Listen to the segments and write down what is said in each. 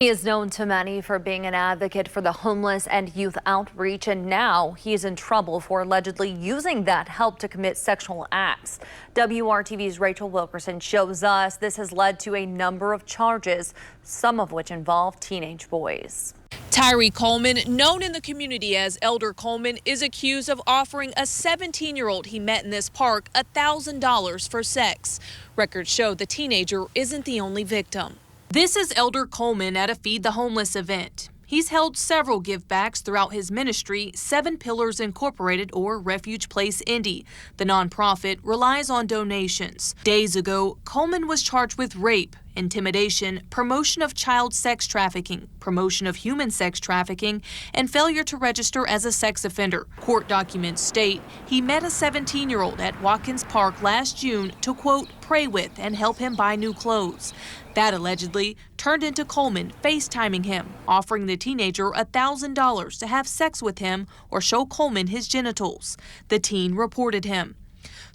He is known to many for being an advocate for the homeless and youth outreach, and now he is in trouble for allegedly using that help to commit sexual acts. WRTV's Rachael Wilkerson shows us this has led to a number of charges, some of which involve teenage boys. Tyree Coleman, known in the community as Elder Coleman, is accused of offering a 17-year-old he met in this park $1,000 for sex. Records show the teenager isn't the only victim. This is Elder Coleman at a Feed the Homeless event. He's held several givebacks throughout his ministry. Seven Pillars Incorporated, or Refuge Place Indy, the nonprofit, relies on donations. Days ago, Coleman was charged with rape, intimidation, promotion of child sex trafficking, promotion of human sex trafficking, and failure to register as a sex offender. Court documents state he met a 17-year-old at Watkins Park last June to, quote, pray with and help him buy new clothes. That allegedly turned into Coleman FaceTiming him, offering the teenager $1,000 to have sex with him or show Coleman his genitals. The teen reported him.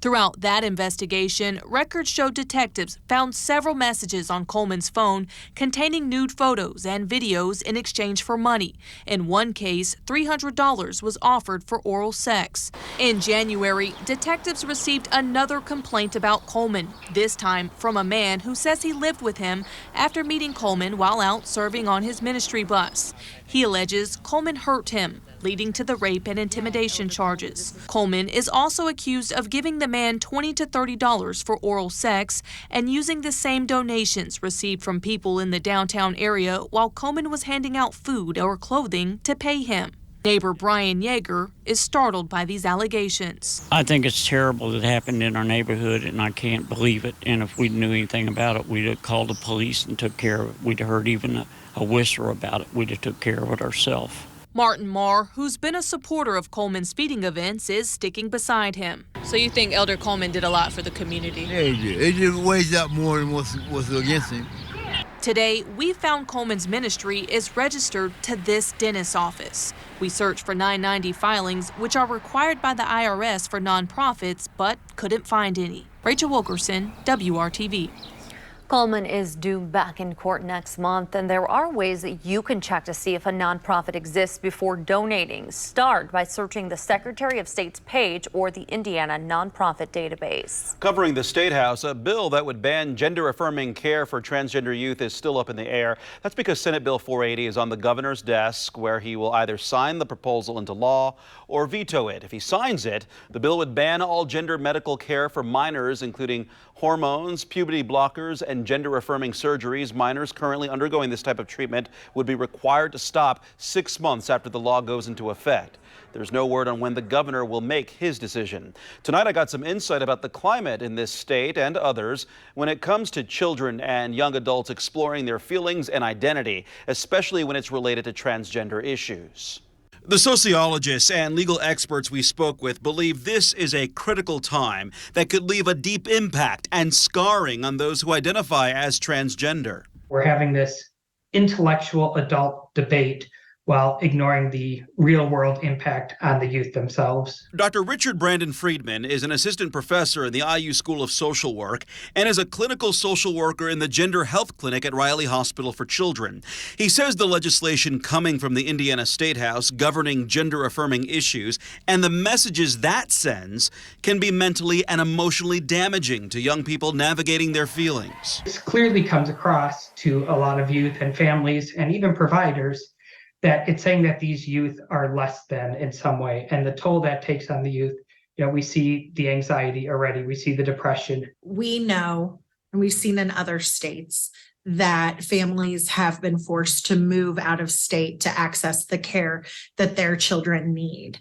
Throughout that investigation, records show detectives found several messages on Coleman's phone containing nude photos and videos in exchange for money. In one case, $300 was offered for oral sex. In January, detectives received another complaint about Coleman, this time from a man who says he lived with him after meeting Coleman while out serving on his ministry bus. He alleges Coleman hurt him, leading to the rape and intimidation charges. Coleman is also accused of giving the man $20 to $30 for oral sex and using the same donations received from people in the downtown area while Coleman was handing out food or clothing to pay him. Neighbor Brian Yeager is startled by these allegations. I think it's terrible that it happened in our neighborhood, and I can't believe it. And if we knew anything about it, we'd have called the police and took care of it. We'd have heard even a whisper about it. We'd have took care of it ourselves. Martin Marr, who's been a supporter of Coleman's feeding events, is sticking beside him. So you think Elder Coleman did a lot for the community? Yeah, he did. It just weighs out more than what's against him. Today, we found Coleman's ministry is registered to this dentist's office. We searched for 990 filings, which are required by the IRS for nonprofits, but couldn't find any. Rachael Wilkerson, WRTV. Coleman is due back in court next month, and there are ways that you can check to see if a nonprofit exists before donating. Start by searching the Secretary of State's page or the Indiana Nonprofit Database. Covering the State House, a bill that would ban gender-affirming care for transgender youth is still up in the air. That's because Senate Bill 480 is on the governor's desk, where he will either sign the proposal into law or veto it. If he signs it, the bill would ban all gender medical care for minors, including hormones, puberty blockers, and gender-affirming surgeries. Minors currently undergoing this type of treatment would be required to stop 6 months after the law goes into effect. There's no word on when the governor will make his decision. Tonight, I got some insight about the climate in this state and others when it comes to children and young adults exploring their feelings and identity, especially when it's related to transgender issues. The sociologists and legal experts we spoke with believe this is a critical time that could leave a deep impact and scarring on those who identify as transgender. We're having this intellectual adult debate while ignoring the real-world impact on the youth themselves. Dr. Richard Brandon Friedman is an assistant professor in the IU School of Social Work and is a clinical social worker in the Gender Health Clinic at Riley Hospital for Children. He says the legislation coming from the Indiana State House governing gender-affirming issues and the messages that sends can be mentally and emotionally damaging to young people navigating their feelings. This clearly comes across to a lot of youth and families and even providers that it's saying that these youth are less than in some way, and the toll that takes on the youth. You know, we see the anxiety already, we see the depression. We know, and we've seen in other states, that families have been forced to move out of state to access the care that their children need.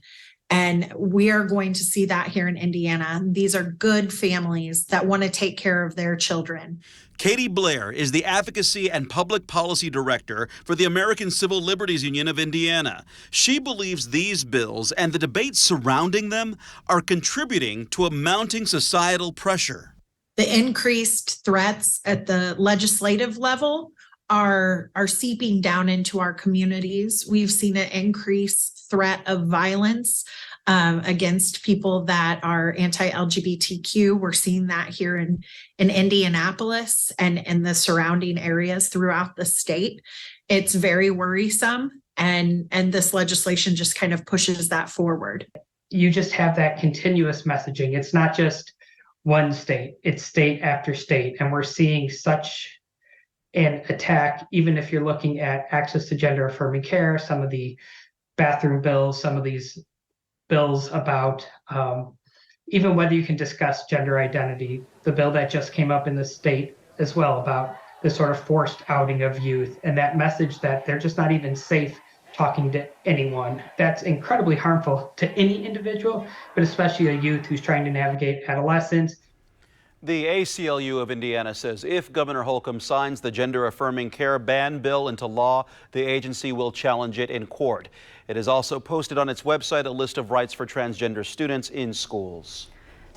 And we are going to see that here in Indiana. These are good families that want to take care of their children. Katie Blair is the Advocacy and Public Policy Director for the American Civil Liberties Union of Indiana. She believes these bills and the debates surrounding them are contributing to a mounting societal pressure. The increased threats at the legislative level are seeping down into our communities. We've seen an increased threat of violence against people that are anti-LGBTQ. We're seeing that here in Indianapolis and in the surrounding areas throughout the state. It's very worrisome, and this legislation just kind of pushes that forward. You just have that continuous messaging. It's not just one state, it's state after state. And we're seeing such an attack, even if you're looking at access to gender affirming care, some of the bathroom bills, some of these bills about even whether you can discuss gender identity, the bill that just came up in the state as well about the sort of forced outing of youth, and that message that they're just not even safe talking to anyone. That's incredibly harmful to any individual, but especially a youth who's trying to navigate adolescence. The ACLU of Indiana says if Governor Holcomb signs the gender-affirming care ban bill into law, the agency will challenge it in court. It has also posted on its website a list of rights for transgender students in schools.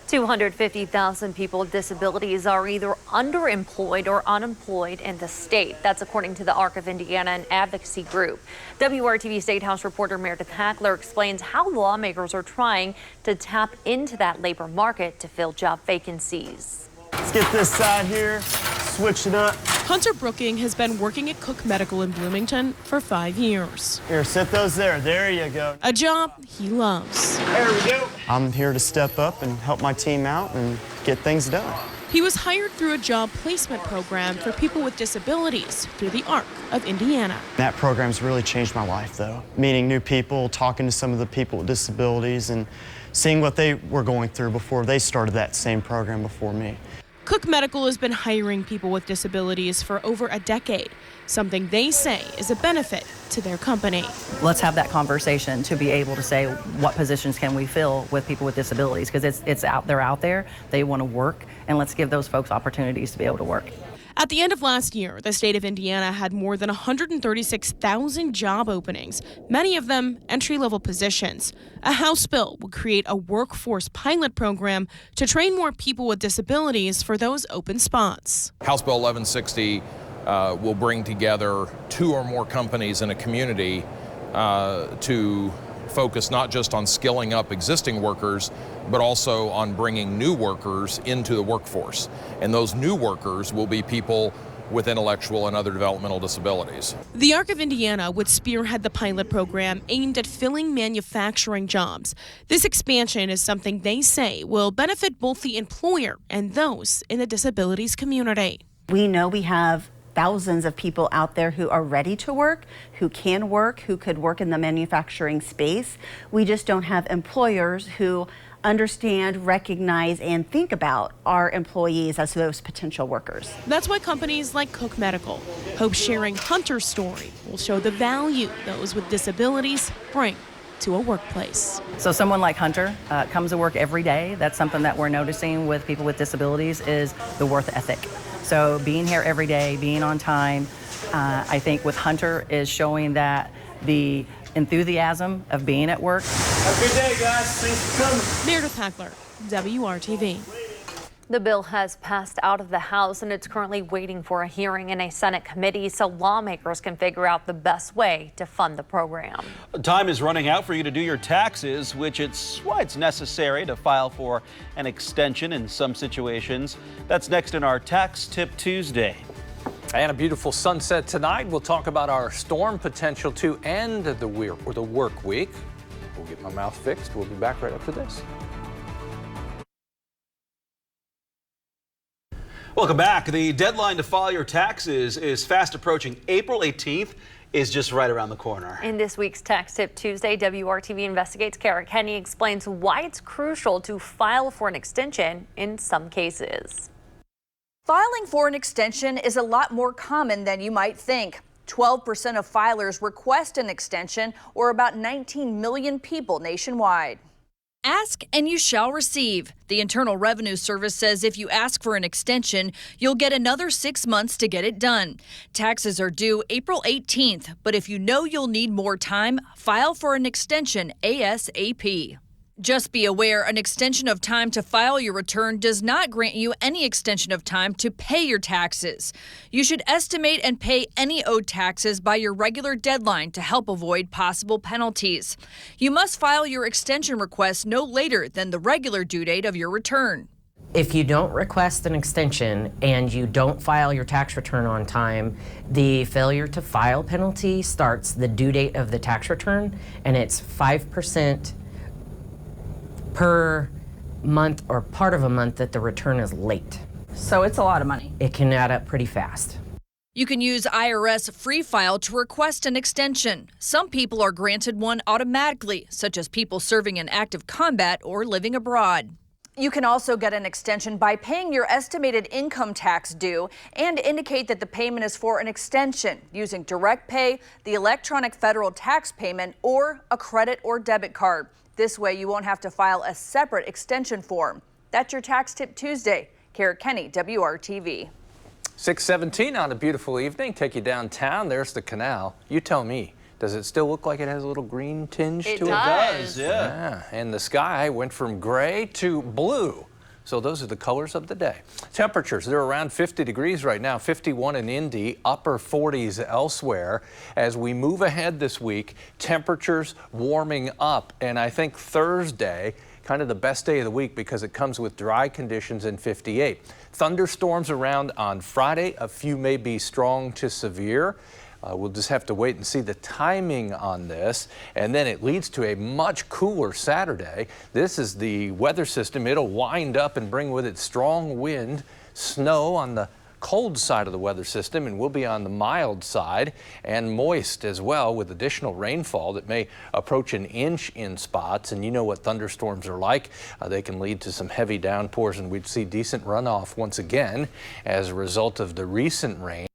250,000 people with disabilities are either underemployed or unemployed in the state. That's according to the ARC of Indiana, an advocacy group. WRTV State House reporter Meredith Hackler explains how lawmakers are trying to tap into that labor market to fill job vacancies. Let's get this side here, switch it up. Hunter Brooking has been working at Cook Medical in Bloomington for 5 years. Here, sit those there. There you go. A job he loves. There we go. I'm here to step up and help my team out and get things done. He was hired through a job placement program for people with disabilities through the ARC of Indiana. That program's really changed my life, though. Meeting new people, talking to some of the people with disabilities, and seeing what they were going through before they started that same program before me. Cook Medical has been hiring people with disabilities for over a decade, something they say is a benefit to their company. Let's have that conversation to be able to say what positions can we fill with people with disabilities, because it's out there, they want to work, and let's give those folks opportunities to be able to work. At the end of last year, the state of Indiana had more than 136,000 job openings, many of them entry-level positions. A House bill will create a workforce pilot program to train more people with disabilities for those open spots. House Bill 1160 will bring together 2 or more companies in a community to focus not just on skilling up existing workers, but also on bringing new workers into the workforce. And those new workers will be people with intellectual and other developmental disabilities. The ARC of Indiana would spearhead the pilot program aimed at filling manufacturing jobs. This expansion is something they say will benefit both the employer and those in the disabilities community. We know we have thousands of people out there who are ready to work, who can work, who could work in the manufacturing space. We just don't have employers who understand, recognize, and think about our employees as those potential workers. That's why companies like Cook Medical hope sharing Hunter's story will show the value those with disabilities bring to a workplace. So someone like Hunter comes to work every day. That's something that we're noticing with people with disabilities is the work ethic. So being here every day, being on time, I think with Hunter is showing that the enthusiasm of being at work. Have a good day, guys. Thanks for coming. Meredith Hackler, WRTV. The bill has passed out of the House and it's currently waiting for a hearing in a Senate committee so lawmakers can figure out the best way to fund the program. Time is running out for you to do your taxes, which it's why it's necessary to file for an extension in some situations. That's next in our Tax Tip Tuesday. And a beautiful sunset tonight. We'll talk about our storm potential to end the work week. We'll get my mouth fixed. We'll be back right after this. Welcome back. The deadline to file your taxes is fast approaching. April 18th is just right around the corner. In this week's Tax Tip Tuesday, WRTV Investigates Kara Kenny explains why it's crucial to file for an extension in some cases. Filing for an extension is a lot more common than you might think. 12% of filers request an extension, or about 19 million people nationwide. Ask and you shall receive. The Internal Revenue Service says if you ask for an extension, you'll get another 6 months to get it done. Taxes are due April 18th, but if you know you'll need more time, file for an extension ASAP. Just be aware an extension of time to file your return does not grant you any extension of time to pay your taxes. You should estimate and pay any owed taxes by your regular deadline to help avoid possible penalties. You must file your extension request no later than the regular due date of your return. If you don't request an extension and you don't file your tax return on time, the failure to file penalty starts the due date of the tax return, and it's 5% per month or part of a month that the return is late. So it's a lot of money. It can add up pretty fast. You can use IRS Free File to request an extension. Some people are granted one automatically, such as people serving in active combat or living abroad. You can also get an extension by paying your estimated income tax due and indicate that the payment is for an extension using direct pay, the electronic federal tax payment, or a credit or debit card. This way you won't have to file a separate extension form. That's your Tax Tip Tuesday. Kara Kenny, WRTV. 6:17 on a beautiful evening. Take you downtown. There's the canal. You tell me, does it still look like it has a little green tinge to it? It does, yeah. And the sky went from gray to blue. So those are the colors of the day. Temperatures, they're around 50 degrees right now, 51 in Indy, upper 40s elsewhere. As we move ahead this week, temperatures warming up. And I think Thursday, kind of the best day of the week because it comes with dry conditions in 58. Thunderstorms around on Friday. A few may be strong to severe. We'll just have to wait and see the timing on this. And then it leads to a much cooler Saturday. This is the weather system. It'll wind up and bring with it strong wind, snow on the cold side of the weather system, and we'll be on the mild side, and moist as well with additional rainfall that may approach an inch in spots. And you know what thunderstorms are like. They can lead to some heavy downpours, and we'd see decent runoff once again as a result of the recent rain.